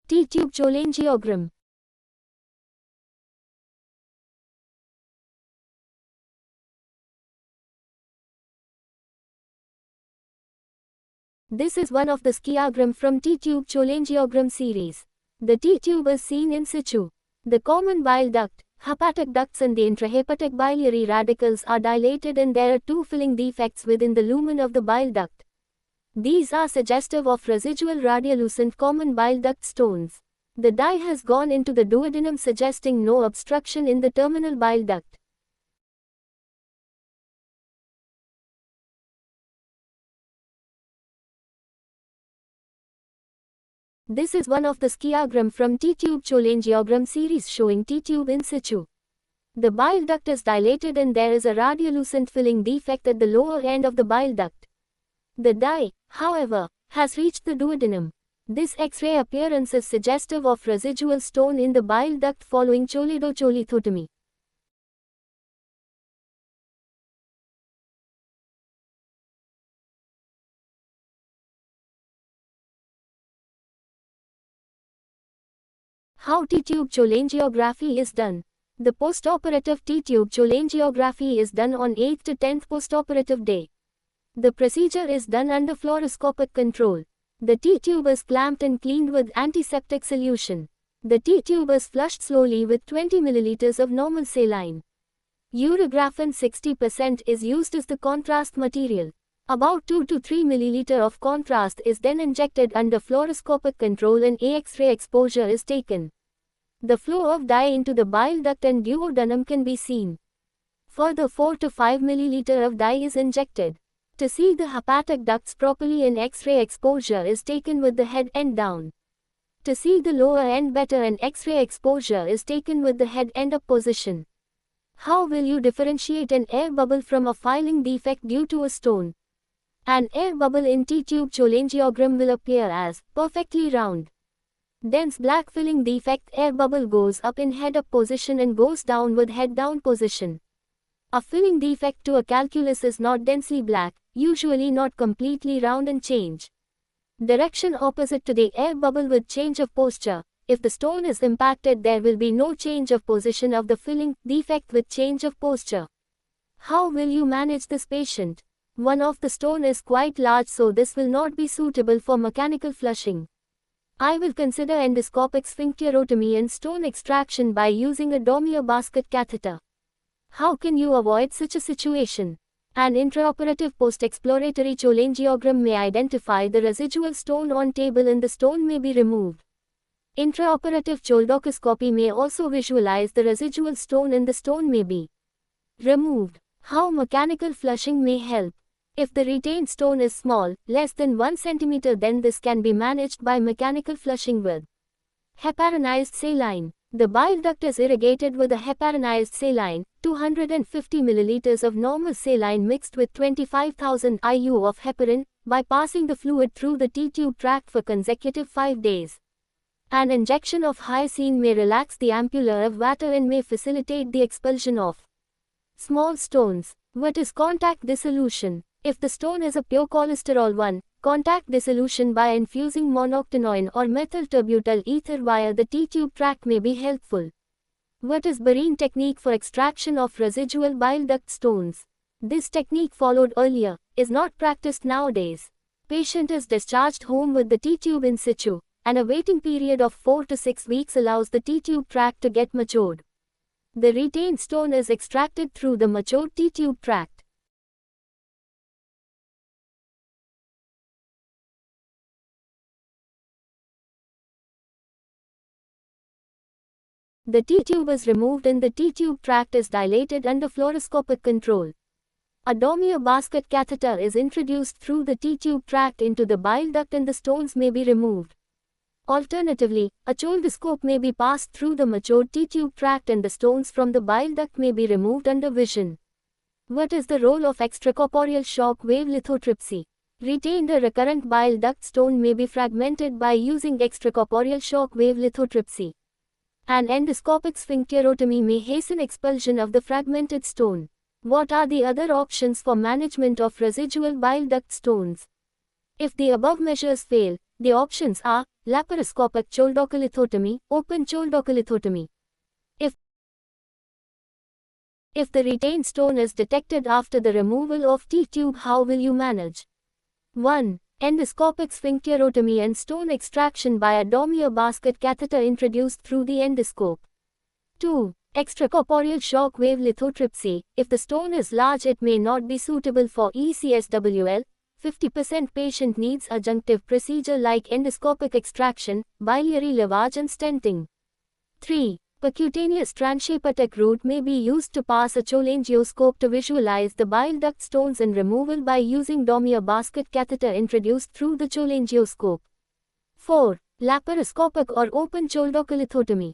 T-tube cholangiogram. This is one of the skiagram from T-tube cholangiogram series. The T-tube is seen in situ. The common bile duct, hepatic ducts and the intrahepatic biliary radicals are dilated and there are two filling defects within the lumen of the bile duct. These are suggestive of residual radiolucent common bile duct stones. The dye has gone into the duodenum suggesting no obstruction in the terminal bile duct. This is one of the skiagram from T-tube cholangiogram series showing T-tube in situ. The bile duct is dilated and there is a radiolucent filling defect at the lower end of the bile duct. The dye, however, has reached the duodenum. This X-ray appearance is suggestive of residual stone in the bile duct following choledocholicotomy. How T-tube cholangiography is done. The postoperative T-tube cholangiography is done on 8th to 10th postoperative day. The procedure is done under fluoroscopic control. The T-tube is clamped and cleaned with antiseptic solution. The T-tube is flushed slowly with 20 ml of normal saline. Urographene 60% is used as the contrast material. About 2 to 3 ml of contrast is then injected under fluoroscopic control and X-ray exposure is taken. The flow of dye into the bile duct and duodenum can be seen. Further 4 to 5 ml of dye is injected. To see the hepatic ducts properly, an X-ray exposure is taken with the head end down. To see the lower end better, an X-ray exposure is taken with the head end up position. How will you differentiate an air bubble from a filling defect due to a stone? An air bubble in T-tube cholangiogram will appear as perfectly round. Dense black filling defect air bubble goes up in head up position and goes down with head down position. A filling defect to a calculus is not densely black, usually not completely round and change direction opposite to the air bubble with change of posture. If the stone is impacted, there will be no change of position of the filling defect with change of posture. How will you manage this patient? One of the stone is quite large, so this will not be suitable for mechanical flushing. I will consider endoscopic sphincterotomy and stone extraction by using a Dormier basket catheter. How can you avoid such a situation? An intraoperative post-exploratory cholangiogram may identify the residual stone on table and the stone may be removed. Intraoperative cholecystoscopy may also visualize the residual stone and the stone may be removed. How mechanical flushing may help. If the retained stone is small, less than 1 cm, then this can be managed by mechanical flushing with heparinized saline. The bile duct is irrigated with a heparinized saline, 250 ml of normal saline mixed with 25,000 IU of heparin, by passing the fluid through the T-tube tract for consecutive 5 days. An injection of hyoscine may relax the ampulla of water and may facilitate the expulsion of small stones. What is contact dissolution? If the stone is a pure cholesterol 1, contact dissolution by infusing monoctinoin or methylturbutyl ether via the T-tube tract may be helpful. What is Barine technique for extraction of residual bile duct stones? This technique, followed earlier, is not practiced nowadays. Patient is discharged home with the T-tube in situ, and a waiting period of 4 to 6 weeks allows the T-tube tract to get matured. The retained stone is extracted through the matured T-tube tract. The T-tube is removed and the T-tube tract is dilated under fluoroscopic control. A Dormier basket catheter is introduced through the T-tube tract into the bile duct and the stones may be removed. Alternatively, a cholecystoscope may be passed through the matured T-tube tract and the stones from the bile duct may be removed under vision. What is the role of extracorporeal shock wave lithotripsy? Retained or recurrent bile duct stone may be fragmented by using extracorporeal shock wave lithotripsy. An endoscopic sphincterotomy may hasten expulsion of the fragmented stone. What are the other options for management of residual bile duct stones? If the above measures fail, The options are laparoscopic cholecystectomy, open cholecystectomy. If the retained stone is detected after the removal of T-tube, how will you manage? 1. Endoscopic sphincterotomy and stone extraction by a Dormier basket catheter introduced through the endoscope. 2. Extracorporeal shock wave lithotripsy. If the stone is large, it may not be suitable for ECSWL. 50% patient needs adjunctive procedure like endoscopic extraction, biliary lavage and stenting. 3. Percutaneous transhepatic route may be used to pass a cholangioscope to visualize the bile duct stones and removal by using Dormier basket catheter introduced through the cholangioscope. 4. Laparoscopic or open cholecystectomy.